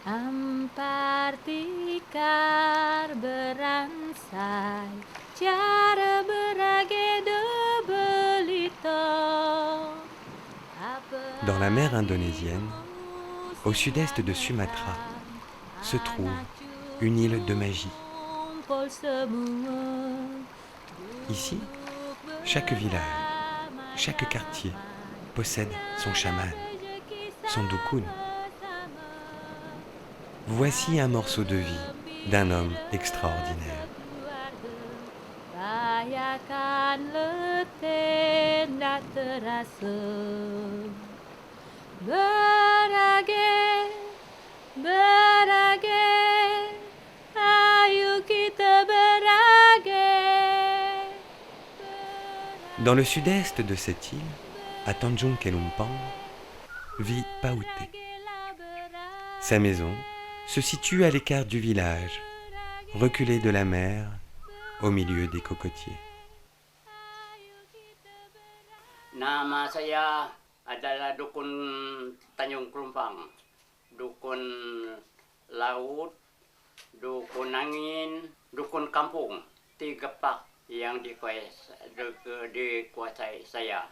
Ampartikar beransai cara berage de belito. Dans la mer indonésienne, au sud-est de Sumatra, se trouve une île de magie. Ici, chaque village, chaque quartier possède son chaman, son dukun. Voici un morceau de vie d'un homme extraordinaire. Bayakan letih ndak terasa. Berage, berage, ayo kita berage. Dans le sud-est de cette île, à Tanjung Kelumpang, vit Paute. Sa maison se situe à l'écart du village, reculée de la mer, au milieu des cocotiers. Nama saya adalah Dukun Tanjung Kelumpang, Dukun Laut, Dukun Angin, Dukun Kampung, 3 pak yang dikuasai saya.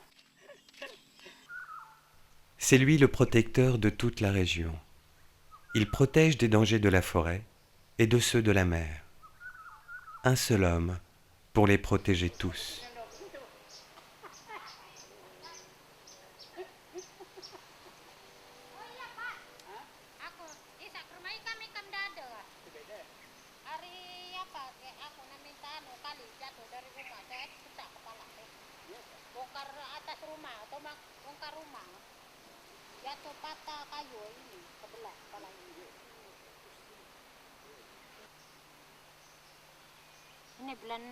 C'est lui le protecteur de toute la région. Il protège des dangers de la forêt et de ceux de la mer. Un seul homme pour les protéger tous. Ini bulan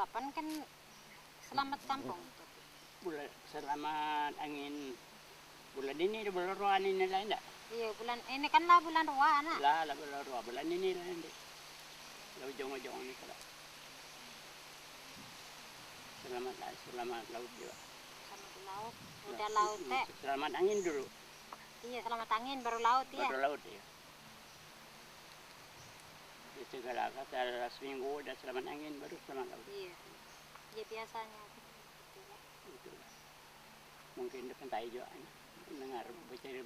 kapan kan selamat kampung? Bulan selamat angin. Bulan ini bulan ruan ini lah enggak? Iya bulan ini kan lah bulan Ruah anak. Lah bulan ruan bulan ini lah enggak. Lah ujung-ujung ini kalau. Selamat laut juga. Selamat laut. Udah laut teh. Selamat angin dulu. Iya selamat angin baru laut ya. Baru laut ya. Segala kata seminggu udah selamat angin baru selamat laut. Iya. Ya biasanya. Itulah. Mungkin di pantai juga dengar bercari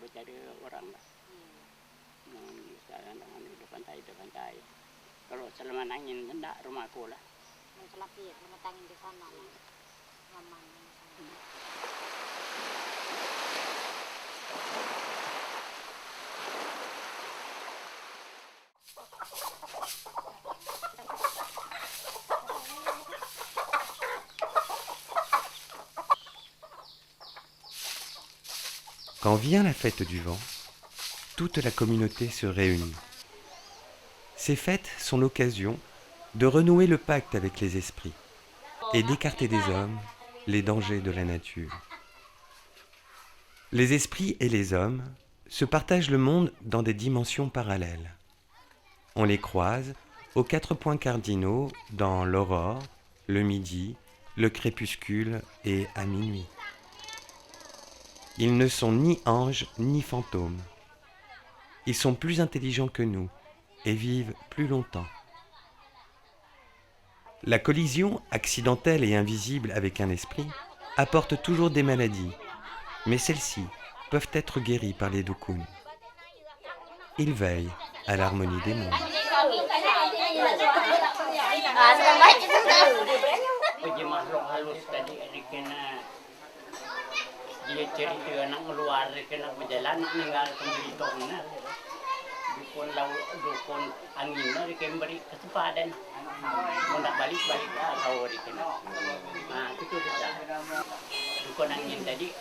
orang lah. Iya. Misalnya di pantai. Kalau selamat angin enggak rumahku lah. Selamat angin di sana lah. Nyaman. Quand vient la fête du vent, toute la communauté se réunit. Ces fêtes sont l'occasion de renouer le pacte avec les esprits et d'écarter des hommes les dangers de la nature. Les esprits et les hommes se partagent le monde dans des dimensions parallèles. On les croise aux 4 points cardinaux dans l'aurore, le midi, le crépuscule et à minuit. Ils ne sont ni anges ni fantômes. Ils sont plus intelligents que nous et vivent plus longtemps. La collision accidentelle et invisible avec un esprit apporte toujours des maladies, mais celles-ci peuvent être guéries par les dukuns. Ils veillent à l'harmonie des mondes. Dia cerita nak keluar kena berjalan meninggalkan beritongnya. Dukun laut, dukun angin dia beri kesempatan. Mendak balik lah kau dia kena. Nah itu bisa. Dukun angin tadi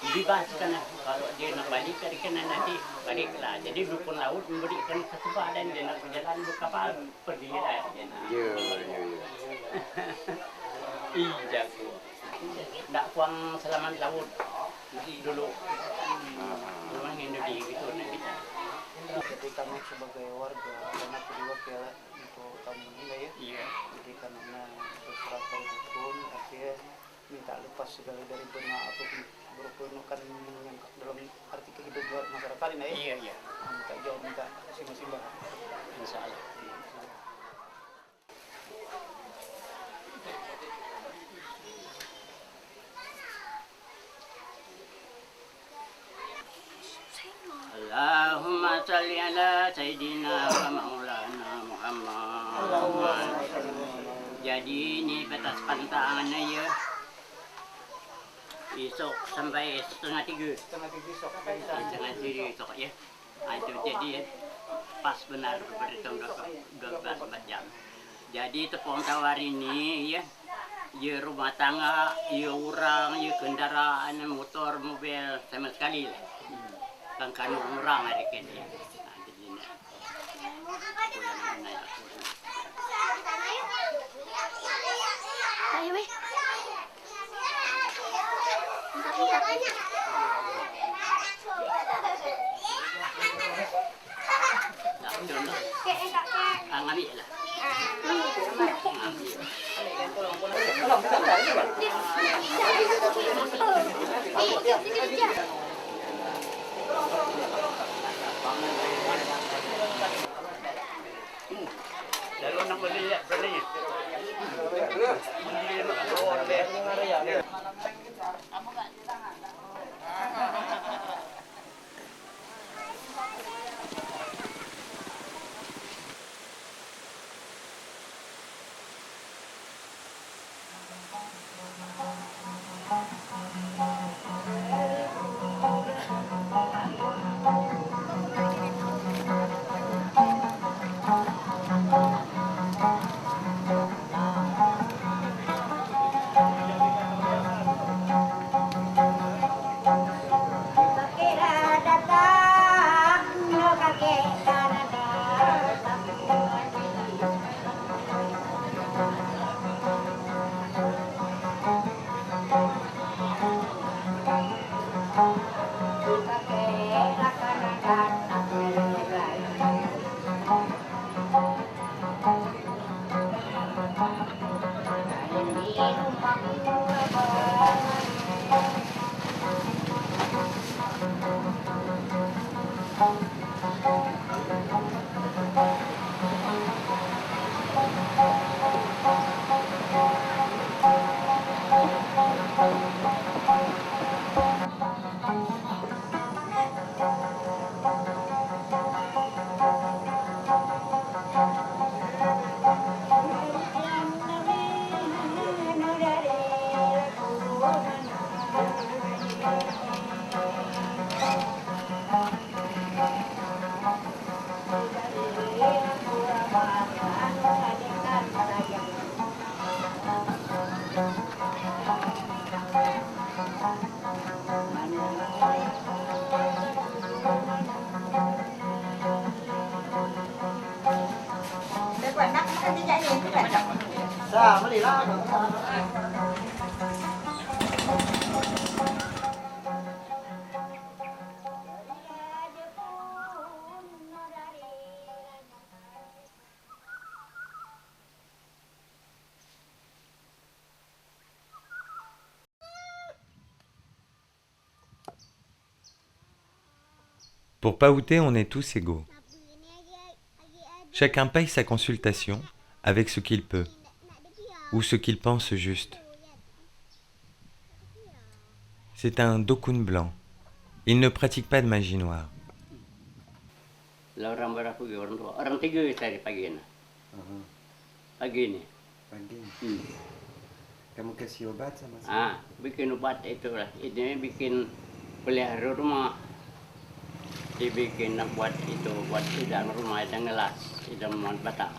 dibebaskan kalau dia nak balik dia kena nanti baliklah. Jadi dukun laut memberikan kesempatan dia nak berjalan berkapal pergi lah. Iya aku. Nggak kuang selamat laut dulu. Memang Indonesia gitu kita. Jadi kami sebagai warga karena kedua kira untuk tamu ini ya. Iya. Jadi karena beberapa dukun akhirnya minta lepas segala dari benak ataupun berpenuhkan dalam arti kehidupan masyarakat ini ya. Iya. minta jauh minta simbah-simbah. Insya Allah. Allahumma salli ala Sayyidina wa Maulana Muhammad. Jadi ini batas pantangannya ya. Esok sampai setengah 3. Setengah tiga sok. Setengah 3 esok ya. Itu jadi pas benar berhitung 12 jam. Jadi tepung tawar ini ya. Ya rumah tangga, ya orang, ya kendaraan, motor, mobil sama sekali lah. Kan orang ada kan ya. Ayo weh. Ngambil lah. Lalu nak beli berani. Beli nak keluar deh. Sa, mali lah. Pour Paouté, on est tous égaux. Chacun paye sa consultation avec ce qu'il peut, ou ce qu'il pense juste. C'est un dokun blanc. Il ne pratique pas de magie noire. Lah orang berapa orang tua? Orang 3 tadi pagi ni. Pagi ni. Pagi. Kamu kasih obat sama Bikin obat itulah. Ini bikin pelihara rumah. Dibikin nak buat itu, buat di dalam rumah ada ngelas, di dalam bata.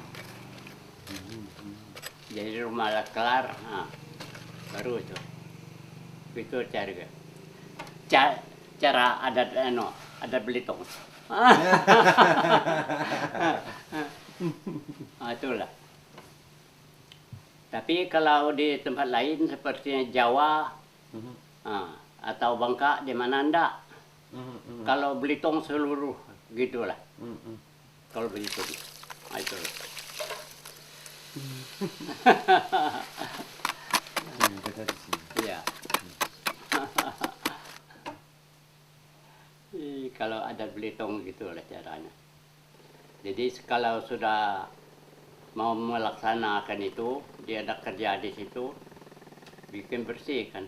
Jadi rumah lah kelar, baru itu. Itu cara adat adat Belitung. Itulah. Tapi kalau di tempat lain seperti Jawa atau Bangka, di mana ndak? Kalau Belitung seluruh gitulah. Kalau begitu, itulah. Ya. Kalau ada Belitung gitulah caranya. Jadi kalau sudah mau melaksanakan itu, dia ada kerja di situ, bikin bersih kan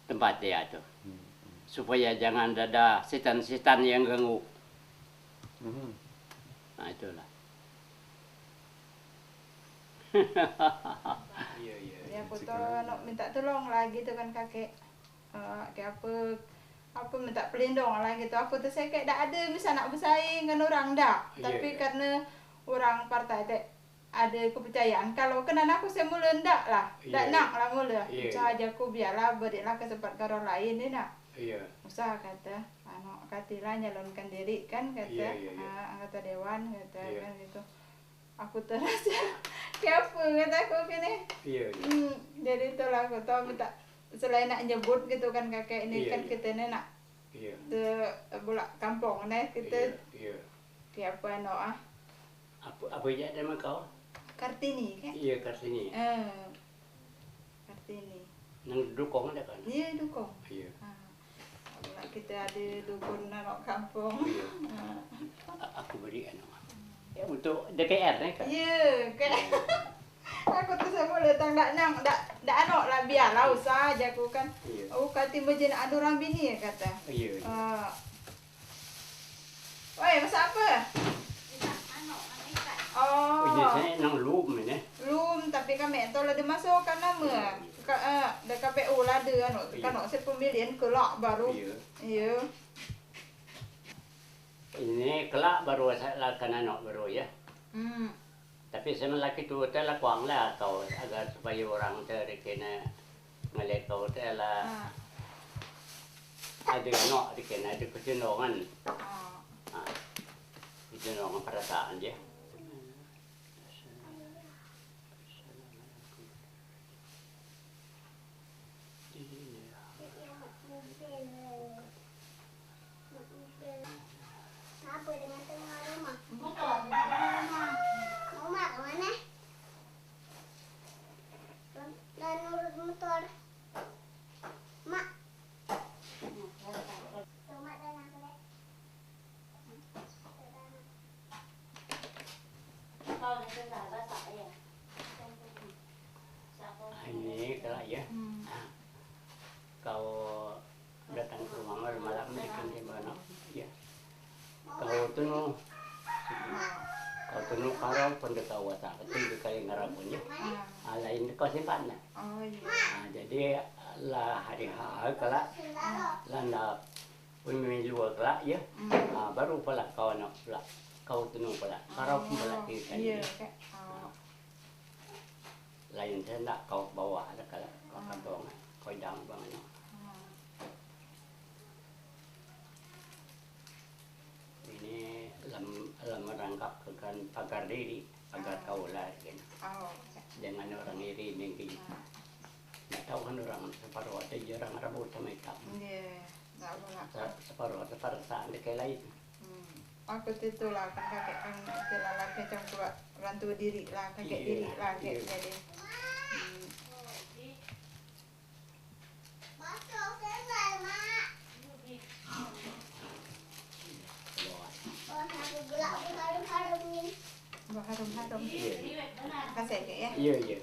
tempat dia tuh. Supaya jangan ada setan-setan yang ganggu. Nah itulah. Iya iya. Ya aku tuh nak minta tolong lah gitu kan kakek. Kayak apa minta pelindung lah gitu. Aku tuh saya kayak tak ada misal nak bersaing dengan orang dah. Tapi karena orang partai teh ada kepercayaan kalau kena aku saya mula ndak lah. Tak nak lah mula. Saja aku biarlah berilah kesempatan orang lain ni nak. Iya. Usaha kata katilah nyalonkan diri kan kata anggota dewan kata kan gitu. Aku terasa kayak apa kata aku gini. Jadi itulah aku tahu minta selain nak nyebut gitu kan kakek ini kan kita ni nak bolak kampung ni kita kayak apa Apa je nama kau? Kartini kan? Iya Kartini. Kartini. Nang dukung ada kan? Iya dukung. Iya. Kita ada dukun anak kampung. Aku beri untuk DPR ni kan? Iya, kan. Aku tu semua datang dak nang dak anak lah biarlah usaha aja aku kan. Oh kata macam ada orang bini kata. Iya. Oi, masak apa? Oh. Jadi nang lum ni. Lum tapi kami tu lah dia masukkan nama. Dah KPU lah ada anu kan saya pemilihan kelak baru. Iya. Ini kelak baru saya lakukan anak baru ya. Tapi saya lelaki tu telah kuang lah kau agar supaya orang terkena ngelihat kau telah ada anak dikena ada kecenderungan. Kecenderungan perasaan je. Apa dengan tengah rumah? Mau mak ke mana? Dan urut motor. Mak. Mak dan aku dek. Kau dah sudah basah ya? Ini kelak ya. Kau datang ke rumah malam bikin di mana? Ya. Kau tunu karau pendekau wata itu kali ngarapun ya. Lain kau simpan lah. Oh iya. Jadi lah hari kelak landa pemilu kelak ya. Baru pula kau nak pula kau tunu pula karau pula kita. Iya. Lain saya nak kau bawa ada kelak kau kantong kau dang bangan. Ini lam merangkap ke kan pagar diri agar kau lah kan. Dengan orang iri mungkin. Tak tahu kan orang separuh ada jarang rambut sama hitam. Iya, tak boleh. Separuh saan dekat lain. Aku itulah kan kakek kan itulah laki macam buat bantu diri lah kakek diri lah kakek jadi. Masuk selesai mak. Oh, aku gelap harum-harum ni. Harum-harum. Kasih kakek ya. Iya iya.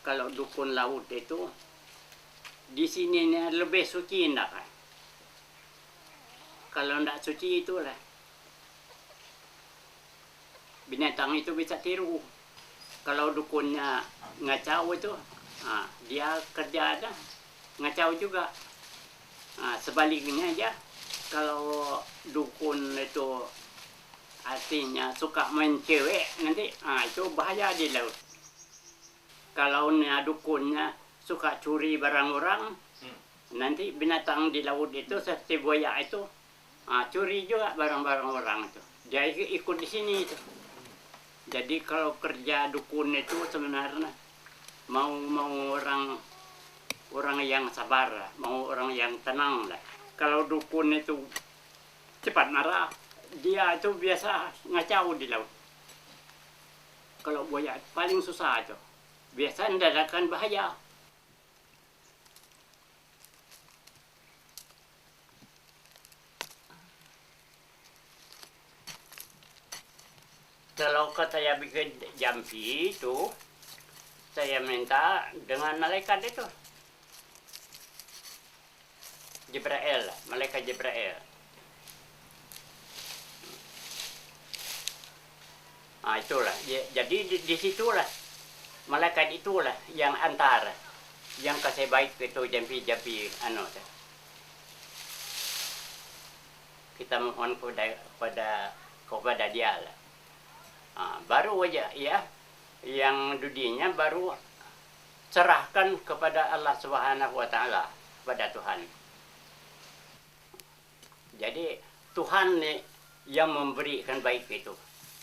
Kalau dukun laut itu di sini lebih suci enggak kan? Kalau enggak suci itulah binatang itu bisa tiru. Kalau dukunnya ngacau itu, dia kerja ada ngacau juga. Sebaliknya aja, kalau dukun itu artinya suka main cewek nanti, itu bahaya di laut. Kalau dukunnya suka curi barang orang, nanti binatang di laut itu seperti buaya itu, curi juga barang-barang orang itu. Dia ikut di sini itu. Jadi kalau kerja dukun itu sebenarnya mau orang yang sabar, mau orang yang tenang lah. Kalau dukun itu cepat marah, dia itu biasa ngacau di laut. Kalau buaya paling susah itu, biasa mendadak bahaya. Kalau saya bikin jampi itu, saya minta dengan malaikat itu. Jibril, malaikat Jibril. Itulah. Jadi di situlah malaikat itulah yang antara yang kasih baik itu jampi-jampi kita mohon kepada dia lah. Baru aja ya yang dudinya baru serahkan kepada Allah Subhanahu wa taala, kepada Tuhan. Jadi Tuhan nih yang memberikan baik itu.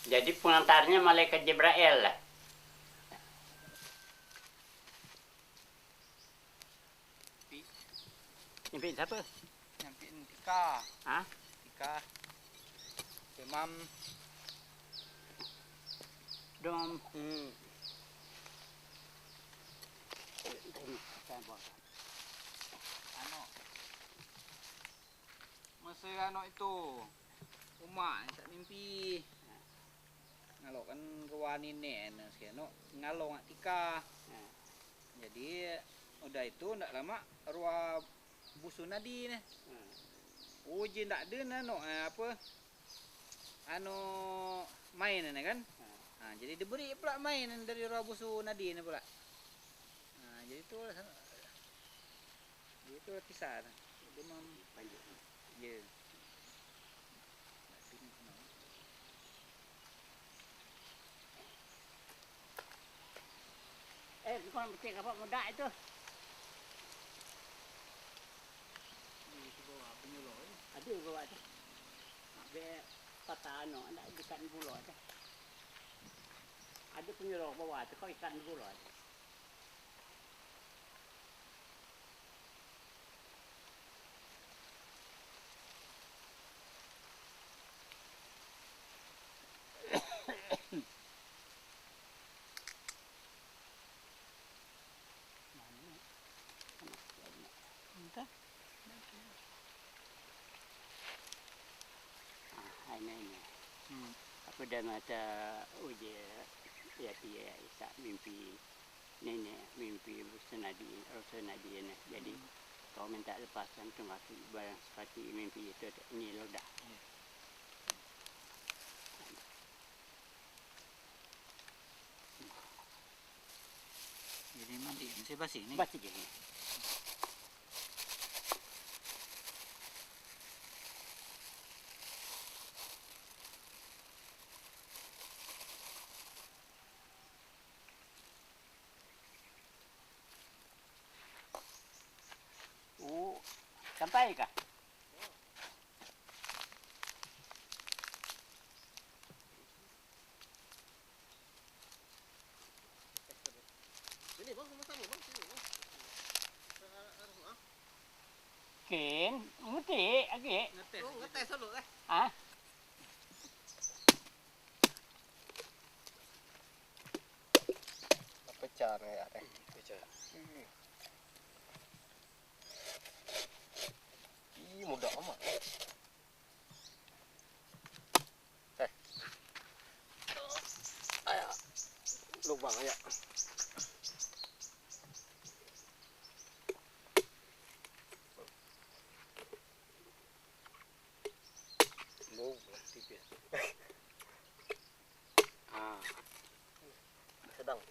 Jadi pengantarnya malaikat Jibril lah. Nyampe siapa? Nyampe Tika. Hah? Tika. Demam. Dom. Masa itu umak tak mimpi. Ngalok kan ruani nen sekian ngalong Tika. Jadi udah itu ndak lama ruah busu nadi nih. Uji ndak ada main kan. Jadi diberi pula main dari ruah busu nadi nih pula. Jadi itu kisah. Demam panjang. Ya. Bukan betul apa muda itu. Ada bawa tu. Be patah ada ikan bulu ada. Ada penyuruh bawa tu kau ikan bulu ada. Apa dah mata uji ya dia isa mimpi nenek mimpi bersenadi ni. Jadi kau minta lepasan tu mati barang seperti mimpi itu ini lodah. Jadi mandi saya basi ni. Basi je. Sampai kah? Sini bang, sama-sama bang, sini bang. Ken, ngerti lagi. Ngetes dulu eh. Ah? Pecah nih ya, pecah. Mudah amat. Ayah, lubang ya. Bau tipis. Sedang.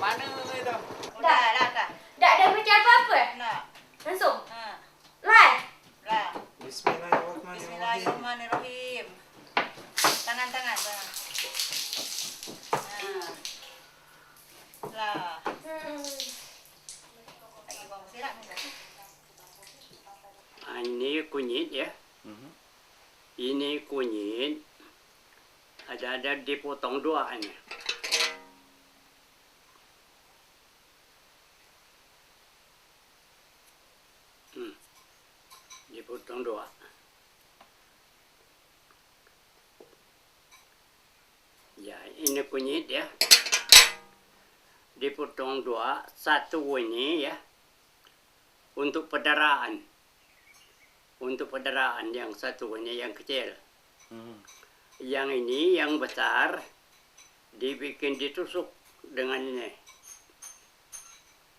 Mana itu? Dah. Tak ada baca apa-apa? Nak. Langsung? Ha. Live? Lah. Bismillahirrahmanirrahim. Bismillahirrahmanirrahim. Tangan. Lah. Lagi bang sirat ni. Ini kunyit ya. Ini kunyit. Ada dipotong dua ini. dipotong dua. Ya, ini kunyit ya. Dipotong dua, satu ini ya untuk pedaraan. Untuk pedaraan yang satu ini yang kecil. Yang ini yang besar dibikin ditusuk dengan ini.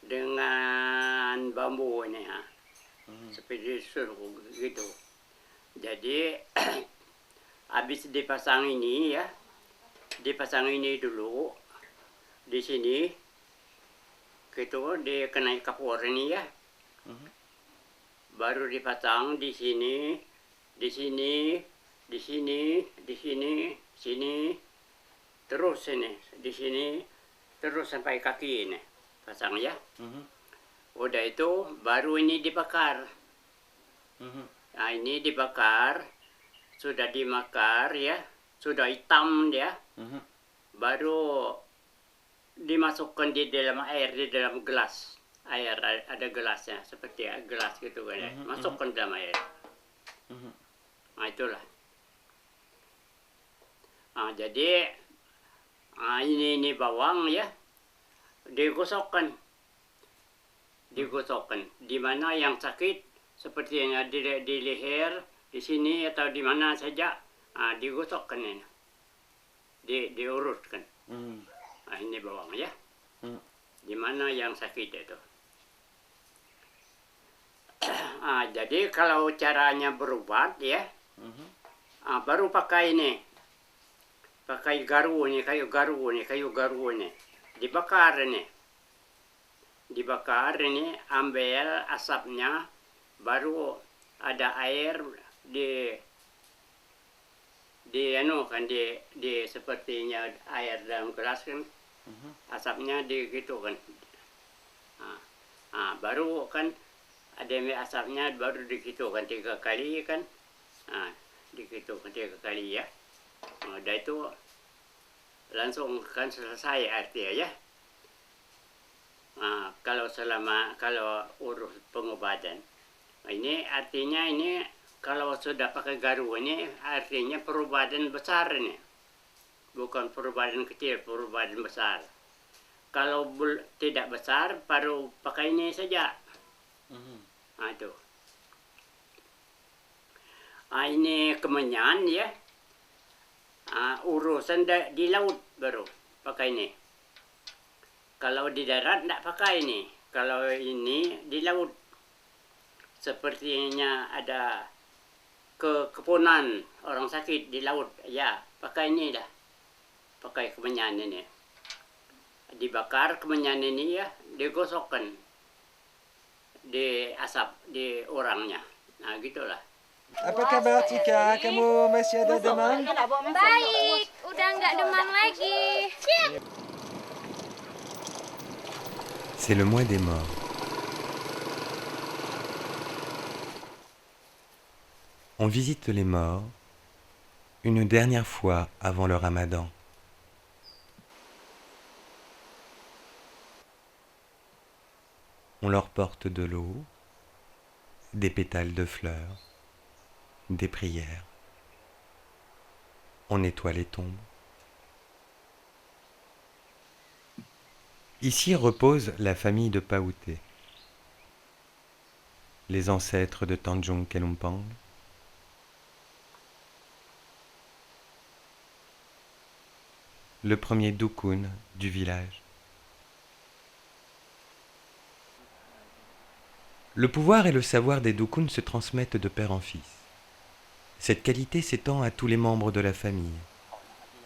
Dengan bambu ini ya. Seperti ditusuk gitu. Jadi habis dipasang ini ya. Dipasang ini dulu di sini. Gitu, dikenai kapur ini ya. Baru dipasang di sini, di sini, di sini, di sini, sini, terus ini, di sini, terus sampai kaki ini, pasang ya. Udah itu, baru ini dibakar. Nah ini dibakar, sudah dibakar ya, sudah hitam dia, baru dimasukkan di dalam air, di dalam gelas air, ada gelasnya seperti gelas gitu kan ya, masukkan dalam air. Nah itulah. Nah jadi ini bawang ya, digosokkan, di mana yang sakit sepertinya di leher, di sini atau di mana saja, digosokkan ini, diurutkan. Nah, ini bawang ya. Di mana yang sakit itu. Jadi kalau caranya berobat ya, baru pakai ini. Pakai garu ini, kayu garu ini. Dibakar ini. Dibakar ini, ambil asapnya, baru ada air di sepertinya air dalam gelas kan. Asapnya gitu kan. Baru kan ada asapnya baru gitu kan 3 kali kan. Gitu kan 3 kali ya. Udah itu langsung kan selesai artinya ya. Kalau urus pengobatan. Ini artinya ini kalau sudah pakai garu ini artinya perubahan besar ini. Bukan perubahan kecil, perubahan besar. Kalau tidak besar, baru pakai ini saja. Itu. Ini kemenyan ya. Urusan di laut baru pakai ini. Kalau di darat tidak pakai ini. Kalau ini di laut. Sepertinya ada kepunan orang sakit di laut. Ya, pakai ini dah. Pakai kemenyan ini. Dibakar kemenyan ini ya, digosokkan di asap di orangnya. Nah gitulah. Apa kabar Tika? Kamu masih ada demam? Baik, udah nggak demam lagi. C'est le mois des morts. On visite les morts une dernière fois avant le ramadan. On leur porte de l'eau, des pétales de fleurs, des prières. On nettoie les tombes. Ici repose la famille de Paouté, les ancêtres de Tanjung Kelumpang, le premier dukun du village. Le pouvoir et le savoir des dukuns se transmettent de père en fils. Cette qualité s'étend à tous les membres de la famille.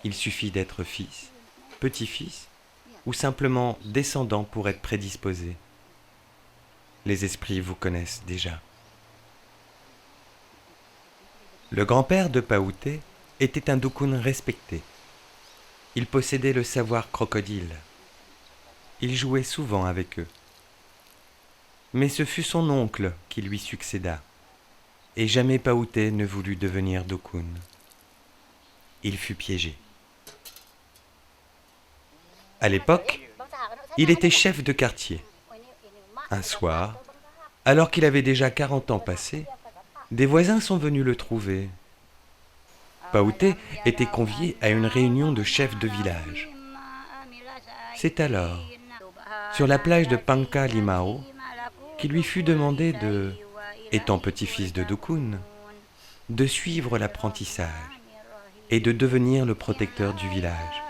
Il suffit d'être fils, petit-fils ou simplement descendant pour être prédisposé. Les esprits vous connaissent déjà. Le grand-père de Paouté était un dukun respecté. Il possédait le savoir crocodile. Il jouait souvent avec eux. Mais ce fut son oncle qui lui succéda, et jamais Paouté ne voulut devenir dukun. Il fut piégé. À l'époque, il était chef de quartier. Un soir, alors qu'il avait déjà 40 ans passés, des voisins sont venus le trouver. Paouté était convié à une réunion de chefs de village. C'est alors, sur la plage de Pangka Limao, qu'il lui fut demandé de, étant petit-fils de Dukun, de suivre l'apprentissage et de devenir le protecteur du village.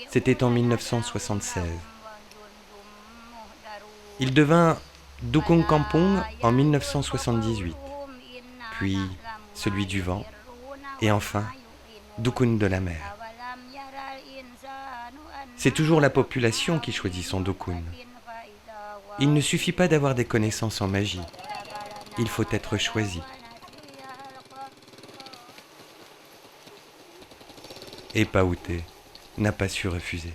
C'était en 1976. Il devint Dukun Kampung en 1978, puis celui du vent, et enfin Dukun de la mer. C'est toujours la population qui choisit son Dukun. Il ne suffit pas d'avoir des connaissances en magie, il faut être choisi. Et Paouté n'a pas su refuser.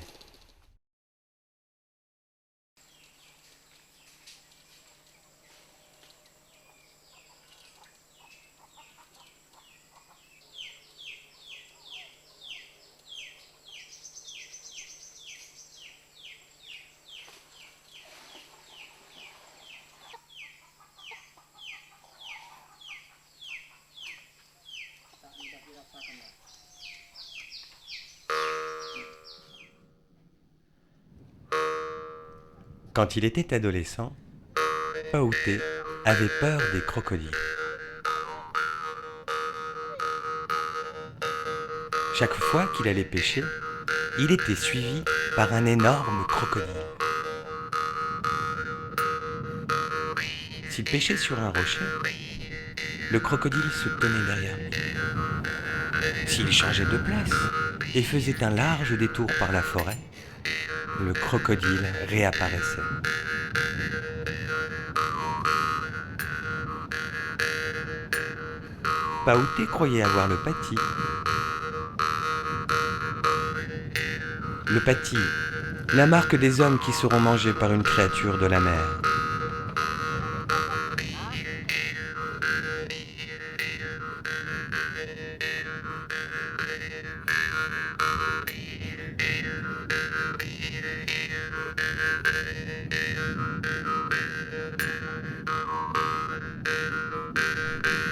Quand il était adolescent, Paouté avait peur des crocodiles. Chaque fois qu'il allait pêcher, il était suivi par un énorme crocodile. S'il pêchait sur un rocher, le crocodile se tenait derrière lui. S'il changeait de place et faisait un large détour par la forêt, le crocodile réapparaissait. Paouté croyait avoir le pati. Le pati, la marque des hommes qui seront mangés par une créature de la mer.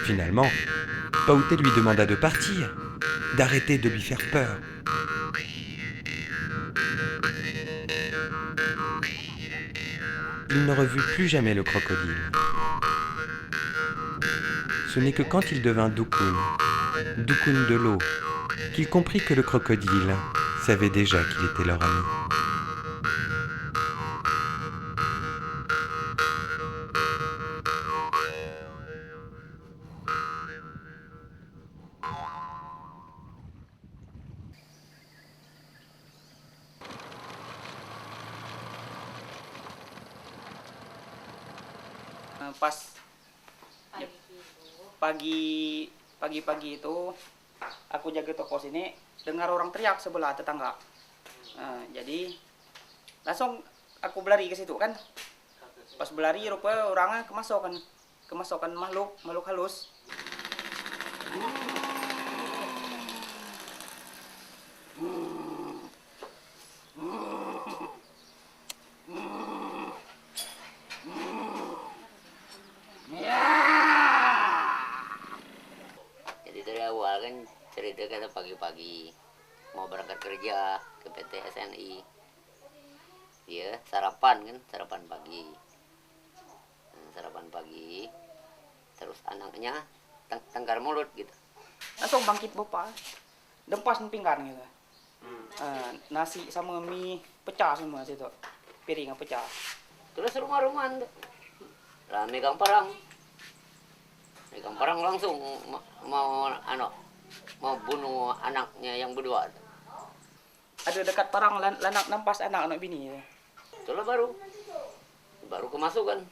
Finalement, Paouté lui demanda de partir, d'arrêter de lui faire peur. Il ne revit plus jamais le crocodile. Ce n'est que quand il devint Dukun de l'eau, qu'il comprit que le crocodile savait déjà qu'il était leur ami. Pas pagi itu aku jaga toko sini, dengar orang teriak sebelah tetangga. Jadi langsung aku berlari ke situ kan. Pas berlari rupanya orangnya kemasukan makhluk halus. Cerita kata pagi-pagi mau berangkat kerja ke PT SNI, dia sarapan pagi, terus anaknya tangkar mulut gitu, langsung bangkit bapak, dempas pinggan gitu, nasi sama mie pecah semua situ, piringnya pecah, terus rumah-rumah lah megang parang langsung mau bunuh anaknya yang berdua. Ada dekat parang lanak nampas anak bini. Itulah baru kemasukan.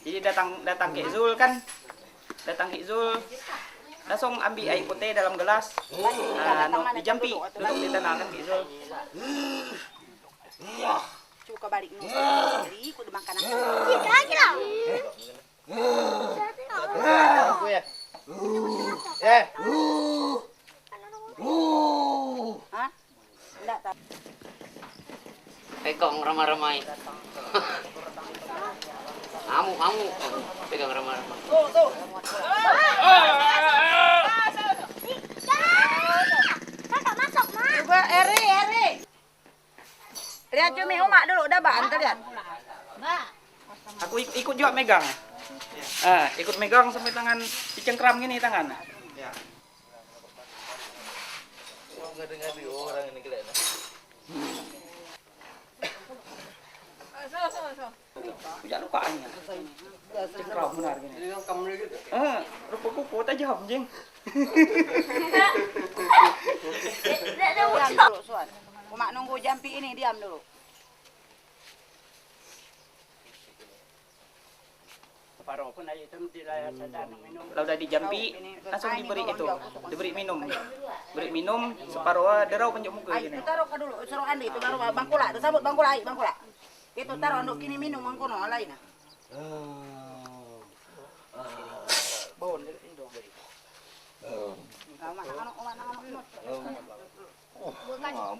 Jadi datang Kek Zul kan, langsung ambil air putih dalam gelas, dijampi, duduk di tanah kan Kek Zul. Cuka balik nunggu sendiri, kudu makan aku. Kita lagi lah. ramai. Kamu pegang ramai-ramai. Kakak masuk, Ma. Coba Eri. Lihat cumi umak dulu, udah bang, lihat. Aku ikut juga megang. Ikut megang sampai tangan dicengkram gini tangan. Jangan lupa nih. Cengkram benar gini. Rupa kuku tajam jeng. Diam dulu, Suan. Umak nunggu jampi ini, diam dulu. Paro pun aja itu tidak sadar minum. Kalau udah dijampi, langsung diberi minum. Beri minum separuh derau penjuk muka Ayo, gini. itu taruh ke dulu, suruh Andi, itu baru bangkula, itu sabut bangkula, bangkula. Itu taruh untuk kini minum mangkono lain. Bon, ini dong.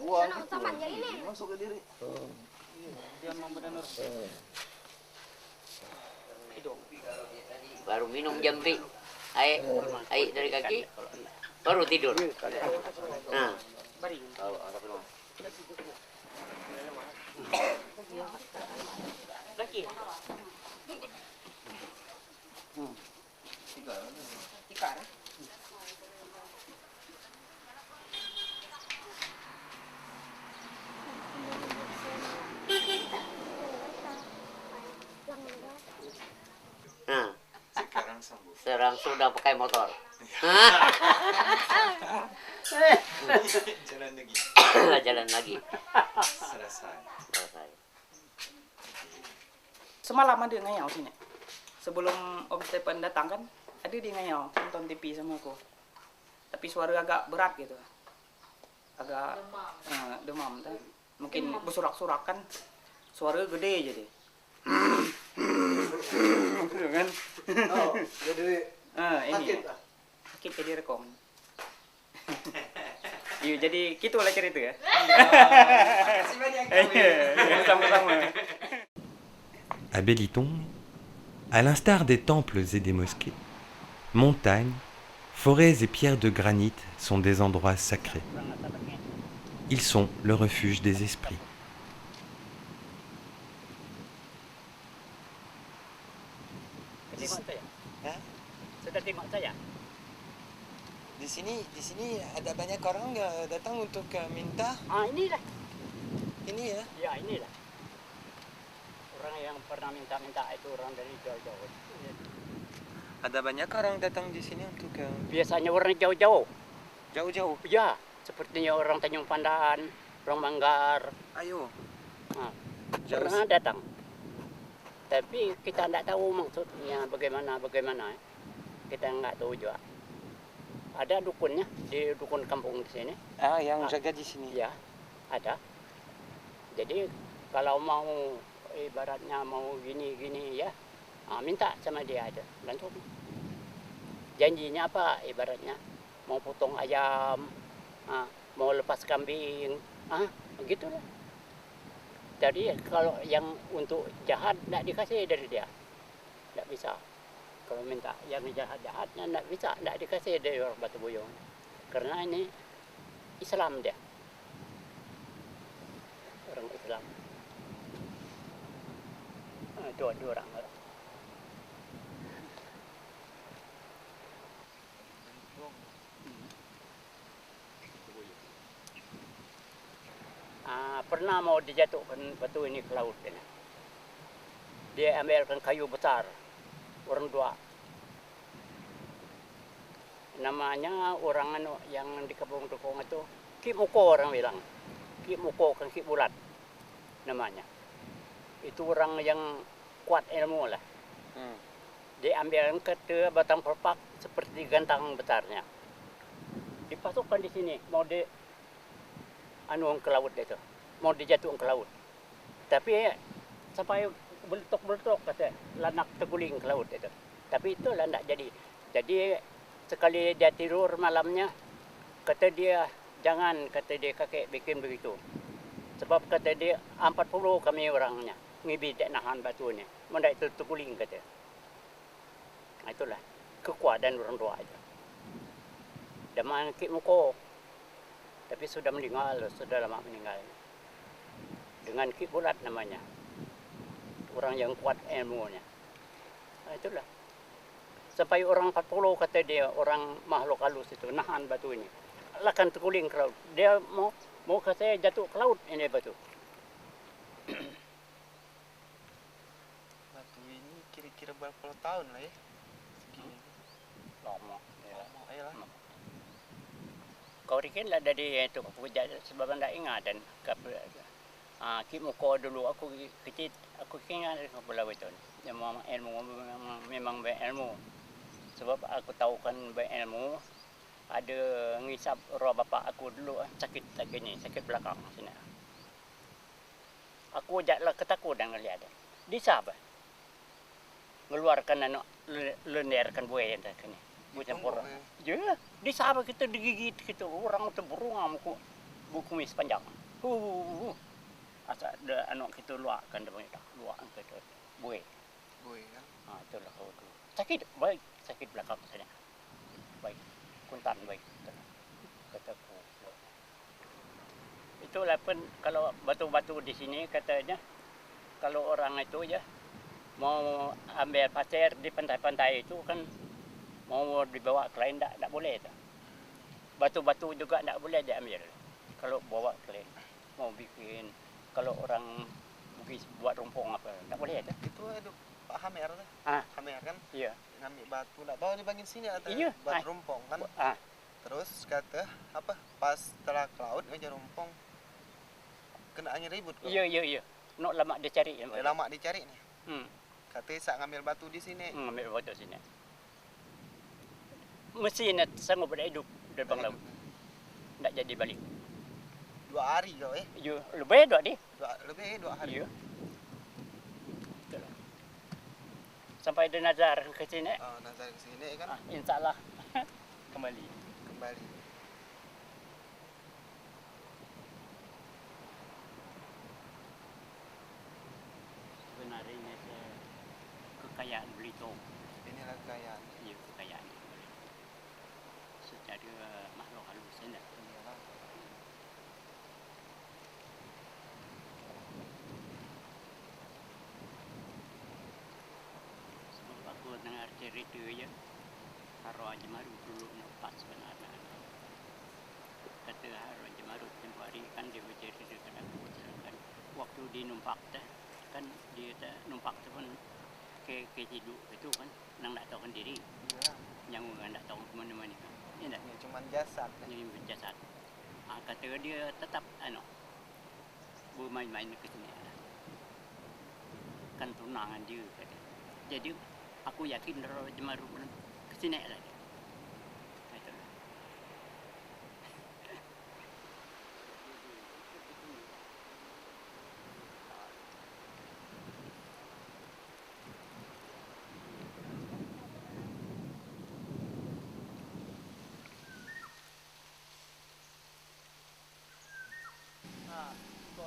Bukan utamanya ini. Masuk ke diri. Dia mau benar. Baru minum jampi. Air dari kaki. Baru tidur. Nah. Lagi. Tikar. Nah. Sekarang sudah pakai motor. Jalan lagi. Selesai. Semalam ada ngayau sini. Sebelum Om Stephen datang kan, ada dia ngayau nonton TV sama aku. Tapi suara agak berat gitu. Agak demam tuh. Mungkin bersorak-sorak kan. Suara gede jadi. Kan? Oh, jadi ini. Sakit jadi rekom. Iya, jadi gitulah cerita ya. Makasih banyak. Sama-sama. À Belitung, à l'instar des temples et des mosquées, montagnes, forêts et pierres de granit sont des endroits sacrés. Ils sont le refuge des esprits. Tengok saya. Hah? Sudah tengok saya. Di sini ada banyak orang datang untuk minta. Inilah. Ini ya. Ya, inilah. Orang yang pernah minta-minta itu orang dari jauh-jauh. Ada banyak orang datang di sini untuk Biasanya orang jauh-jauh. jauh-jauh. Ya, sepertinya orang Tanjung Pandan, orang Manggar. Ayo. Pernah datang. Tapi kita tidak tahu maksudnya bagaimana. Kita nggak tahu juga. Ada dukunnya di dukun kampung di sini. Yang jaga di sini. Ya, ada. Jadi kalau mau ibaratnya mau gini ya, minta sama dia aja. Langsung. Janjinya apa ibaratnya? Mau potong ayam, mau lepas kambing, begitulah. Jadi kalau yang untuk jahat tidak dikasih dari dia, tidak bisa. Kalau minta yang jahat-jahatnya tidak bisa, tidak dikasih dari orang Batu Buyung. Karena ini Islam dia, orang Islam. Dua orang. Pernah mau dijatuhkan batu ini ke laut ini. Dia ambilkan kayu besar, orang dua. Namanya orang yang di kampung Dukung itu Ki Muko orang bilang. Ki Muko kan Ki Bulat namanya. Itu orang yang kuat ilmu lah. Dia ambilkan ke batang perpak seperti gantang besarnya. Dipasukkan di sini, mau di ke laut itu. Mau dijatuhkan ke laut. Tapi sampai beletok kata lanak terguling ke laut itu. Tapi itu lah tidak jadi. Jadi sekali dia tidur malamnya, kata dia jangan, kata dia kakek bikin begitu. Sebab kata dia 40 kami orangnya. Ngibid nahan batu ni. Mana itu terguling kata. Itulah kekuatan orang tua aja. Daman Kik Muko. Tapi sudah meninggal, sudah lama meninggal. Dengan Kik Bulat namanya. Orang yang kuat ilmunya. Itulah. Sampai orang 40 kata dia, orang makhluk halus itu nahan batu ini. Akan terguling ke laut. Dia mau kata jatuh ke laut ini batu. Batu ini kira-kira berapa tahun lah ya? Segini. Lama. Lama ya lah. Kau rikin lah dari itu aku sebab anda ingat dan Kik Muko dulu aku kecil aku ingat kepala itu. Yang ilmu memang berilmu. Sebab aku tahu kan berilmu ada ngisap roh bapa aku dulu sakit gini, sakit belakang sini. Aku jaklah ketakutan ngelihat. Disab. Ngeluarkan anak lenderkan buaya dah kini. Campur. Ya, di sana kita digigit gitu. Orang itu berungang buku mis panjang. Asal ada anak kita luarkan dah banyak. Luarkan kita buih. Buih kan? Itulah kau tu. Sakit baik, sakit belakang sana. Baik, kuntan baik. Kataku. Itulah pun kalau batu-batu di sini katanya kalau orang itu ya mau ambil pasir di pantai-pantai itu kan mau dibawa ke lain tak boleh tak. Batu-batu juga tak boleh diambil. Kalau bawa ke lain mau bikin kalau orang mungkin buat rumpung apa tak boleh tak. Itu ada Pak Hamer tu. Hamer kan? Iya. Ngambil batu nak bawa di bagian sini atau iya. buat rumpung kan? Terus kata apa pas setelah ke laut kerja rumpung kena angin ribut kok. Iya. Nak lama dia cari. Lama dicari ni. Kata sak ngambil batu di sini. Ngambil batu sini. Mesti nak sanggup hidup di bang laut. Tak jadi balik. 2 hari kau Ya, lebih dah dia. Lebih 2 hari. Ya. Sampai ada nazar ke sini. Nazar ke sini kan. Insya-Allah kembali. Sebenarnya kekayaan Belitung. Inilah kekayaan. Iya, kekayaan. Secara makhluk halus ini. Sebab aku dengar cerita ya, Haro Haji Maruf dulu nampak sebenarnya. Kata Haro Haji Maruf tempoh hari kan dia bercerita dengan aku kan waktu dia numpak kan dia numpak tu pun ke hidup itu kan nang tak tahu sendiri. Iya. Yang orang tak tahu ke mana-mana kan. Ini tak? Cuma jasad. Ini jasad. Kata dia tetap bermain-main ke sini. Kan tunangan dia kata. Jadi aku yakin Haro Haji Maruf ke sini lah dia. Itulah.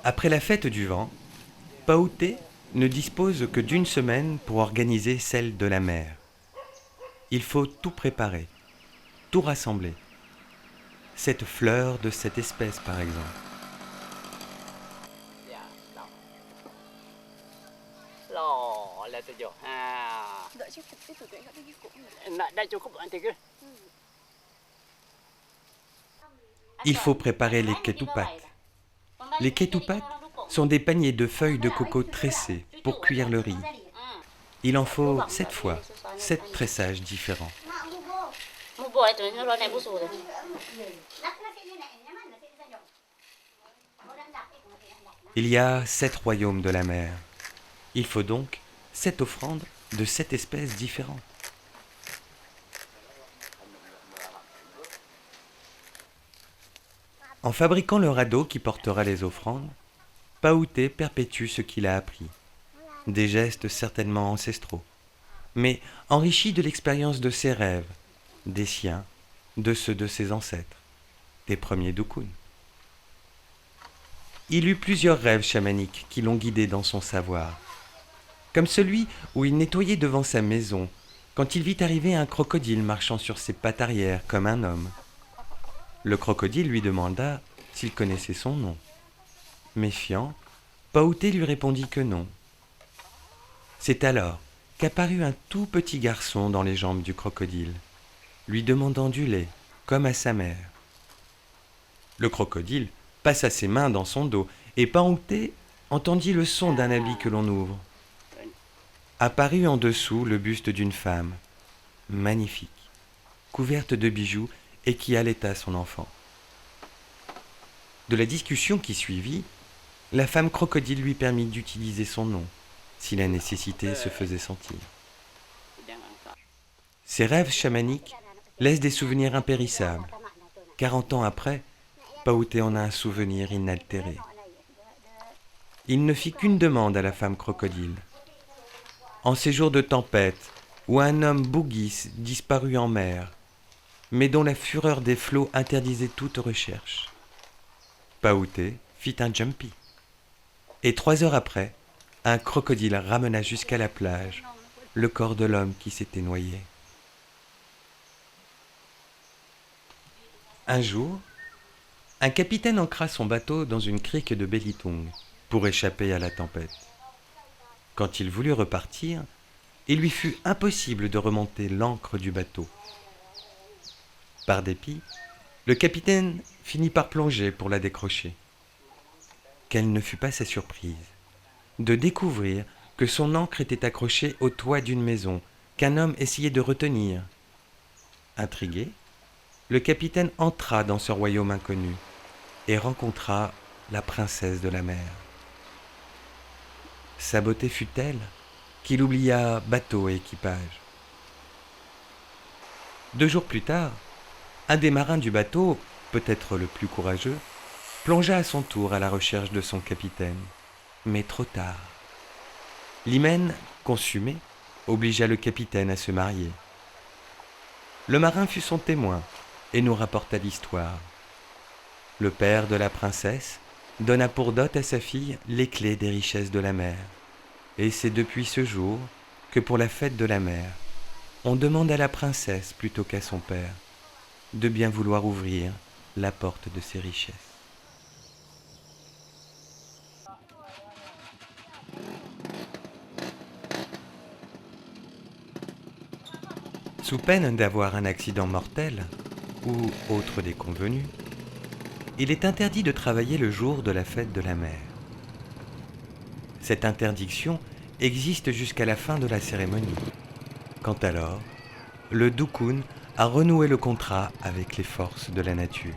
Après la fête du vent, Paouté ne dispose que d'une semaine pour organiser celle de la mer. Il faut tout préparer, tout rassembler. Cette fleur de cette espèce, par exemple. Il faut préparer les ketupat. Les ketupat sont des paniers de feuilles de coco tressées pour cuire le riz. Il en faut 7 fois, 7 tressages différents. Il y a 7 royaumes de la mer. Il faut donc 7 offrandes de 7 espèces différentes. En fabriquant le radeau qui portera les offrandes, Paouté perpétue ce qu'il a appris. Des gestes certainement ancestraux, mais enrichis de l'expérience de ses rêves, des siens, de ceux de ses ancêtres, des premiers Dukun. il eut plusieurs rêves chamaniques qui l'ont guidé dans son savoir. Comme celui où il nettoyait devant sa maison, quand il vit arriver un crocodile marchant sur ses pattes arrière comme un homme. Le crocodile lui demanda s'il connaissait son nom. Méfiant, Paouté lui répondit que non. C'est alors qu'apparut un tout petit garçon dans les jambes du crocodile, lui demandant du lait, comme à sa mère. Le crocodile passa ses mains dans son dos, et Paouté entendit le son d'un habit que l'on ouvre. Apparut en dessous le buste d'une femme, magnifique, couverte de bijoux et qui allaita son enfant. De la discussion qui suivit, la femme crocodile lui permit d'utiliser son nom, si la nécessité se faisait sentir. Ces rêves chamaniques laissent des souvenirs impérissables. 40 ans après, Paouté en a un souvenir inaltéré. Il ne fit qu'une demande à la femme crocodile. En ces jours de tempête, où un homme bouguis disparut en mer, mais dont la fureur des flots interdisait toute recherche. Paouté fit un jumpy. Et 3 heures après, un crocodile ramena jusqu'à la plage le corps de l'homme qui s'était noyé. Un jour, un capitaine ancra son bateau dans une crique de Belitung pour échapper à la tempête. Quand il voulut repartir, il lui fut impossible de remonter l'ancre du bateau. Par dépit, le capitaine finit par plonger pour la décrocher. Quelle ne fut pas sa surprise de découvrir que son ancre était accrochée au toit d'une maison qu'un homme essayait de retenir. Intrigué, le capitaine entra dans ce royaume inconnu et rencontra la princesse de la mer. Sa beauté fut telle qu'il oublia bateau et équipage. 2 jours plus tard, un des marins du bateau, peut-être le plus courageux, plongea à son tour à la recherche de son capitaine, mais trop tard. L'hymen, consumé, obligea le capitaine à se marier. Le marin fut son témoin et nous rapporta l'histoire. Le père de la princesse donna pour dot à sa fille les clés des richesses de la mer. Et c'est depuis ce jour que pour la fête de la mer, on demande à la princesse plutôt qu'à son père de bien vouloir ouvrir la porte de ses richesses. Sous peine d'avoir un accident mortel ou autre déconvenu, il est interdit de travailler le jour de la fête de la mer. Cette interdiction existe jusqu'à la fin de la cérémonie, quand alors, le Dukun a renoué le contrat avec les forces de la nature.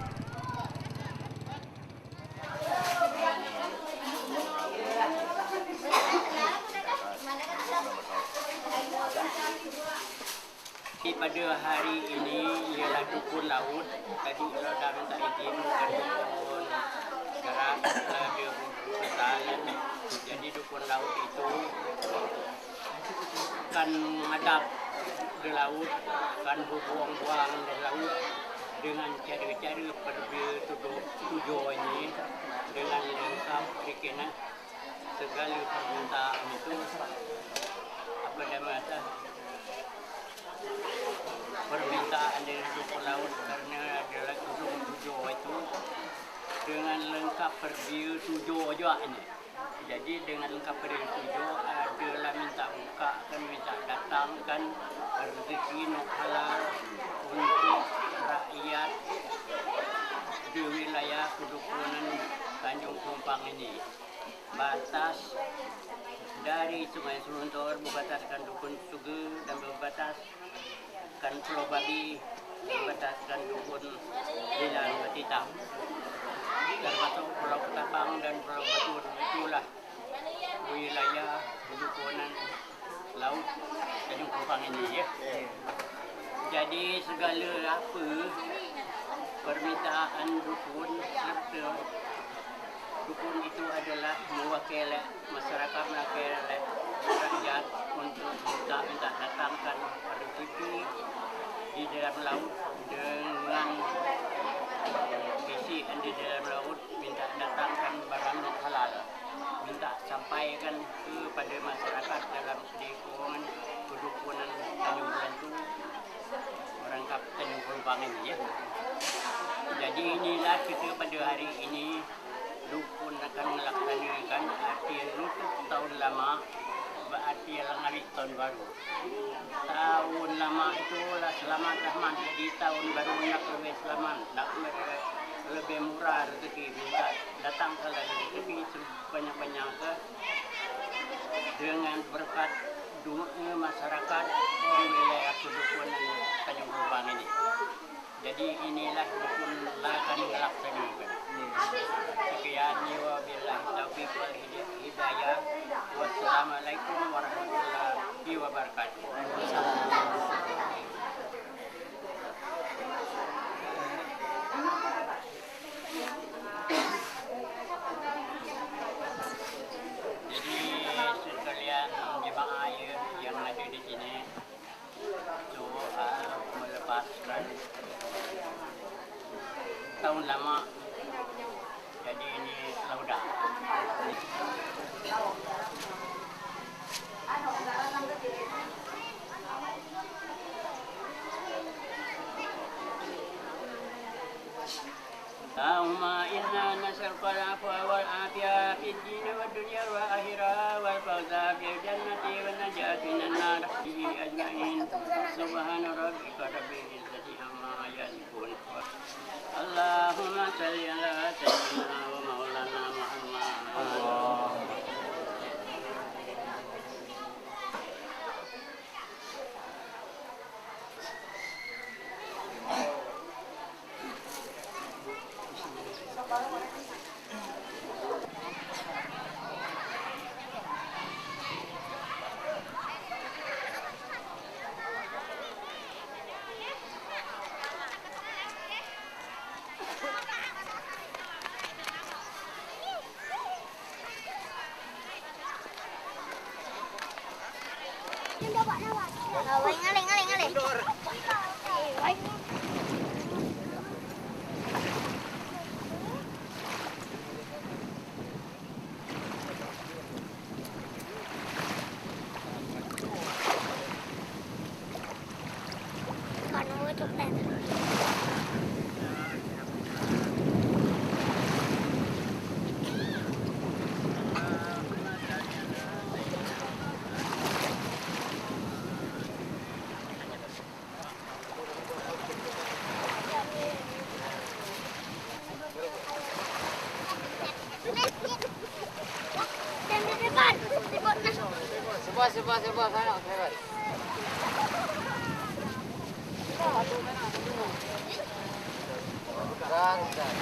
Pada hari ini ialah dukun laut. Tadi kalau dah minta izin bukan dukun gerak dia besar. Jadi dukun laut itu kan menghadap ke laut, kan berbuang-buang di laut dengan cara-cara pergi tujuh ini dengan lengkap dikena segala permintaan itu apa namanya permintaan dari dukun laut karena adalah tujuh itu dengan lengkap pergi tujuh juga ini. Jadi dengan lengkap pergi tujuh adalah minta buka kan minta datangkan rezeki nuk halal untuk rakyat di wilayah kedukunan Tanjung Kumpang ini. Batas dari Sungai Seluntor membataskan Dukun Suge dan membataskan Pulau Babi, membataskan Dukun Lilang Betitam. Termasuk Pulau Ketapang dan Pulau Batun, itulah wilayah kedukunan laut Tanjung Kumpang ini ya. Jadi segala apa permintaan dukun serta dukun itu adalah mewakili masyarakat, mewakili rakyat untuk minta datangkan rezeki di dalam laut dengan isi di dalam laut, minta datangkan barang ini ya. Jadi inilah kita pada hari ini dukun akan melaksanakan arti nutup tahun lama, berarti yang hari tahun baru. Tahun lama itulah selamat rahmat, jadi tahun baru nak lebih selamat, nak lebih murah rezeki, minta datang ke rezeki banyak-banyak ke dengan berkat dunia masyarakat di wilayah kedukunan Tanjung Lubang ini. Jadi inilah dukun akan dilaksanakan. Sekian, wabillahi taufiq wal hidayah. Wassalamualaikum warahmatullahi wabarakatuh. Jadi sekalian jemaah yang ada di sini coba melepaskan tahun lama. Jadi ini sudah. Allahumma inna nas'aluka al-'afwa wal 'afiyah fid din wad dunya wal akhirah wal fawza bil jannati wan najati minan nar ajma'in. Subhana rabbika rabbil izzati amma yasifun. Allahumma shalli ala sayyidina wa maulana Muhammad. Sebuah sana, hebat. Bentar.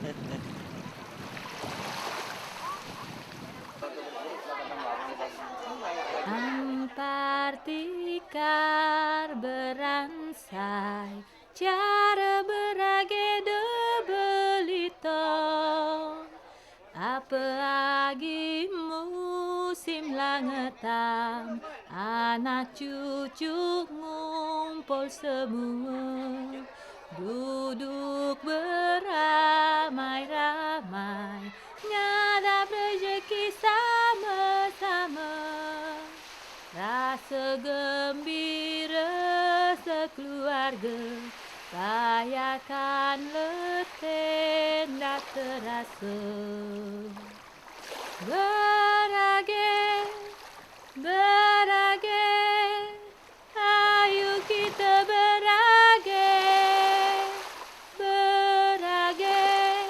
Bentar. Ampar tikar beransai cara berage de belito apa agi musim langetam anak cucu ngumpul semua duduk beramai-ramai ngadap rezeki sama-sama rasa gembira sekeluarga rayakan letih tak terasa berage ayo kita berage beragelah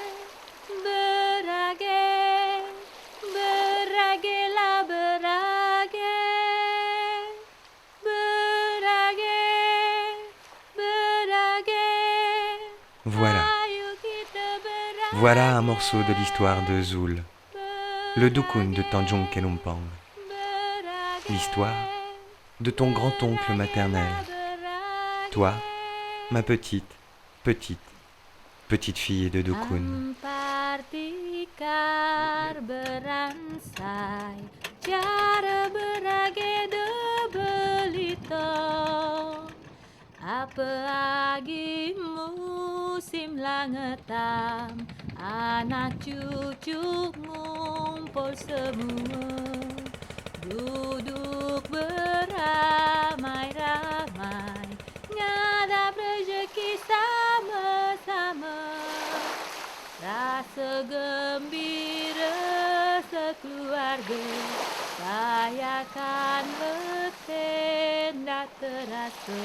Voilà un morceau de l'histoire de Zul, le Dukun de Tanjung Kelumpang. L'histoire de ton grand-oncle maternel. Toi, ma petite petite fille de dukun. Ampar tikar beransai, cara berage de belito. Apa lagi musim langetam, anak cucu ngumpul semua, duduk beramai-ramai, ngadap rezeki sama-sama. Rasa gembira sekeluarga, rayakan letih tak terasa.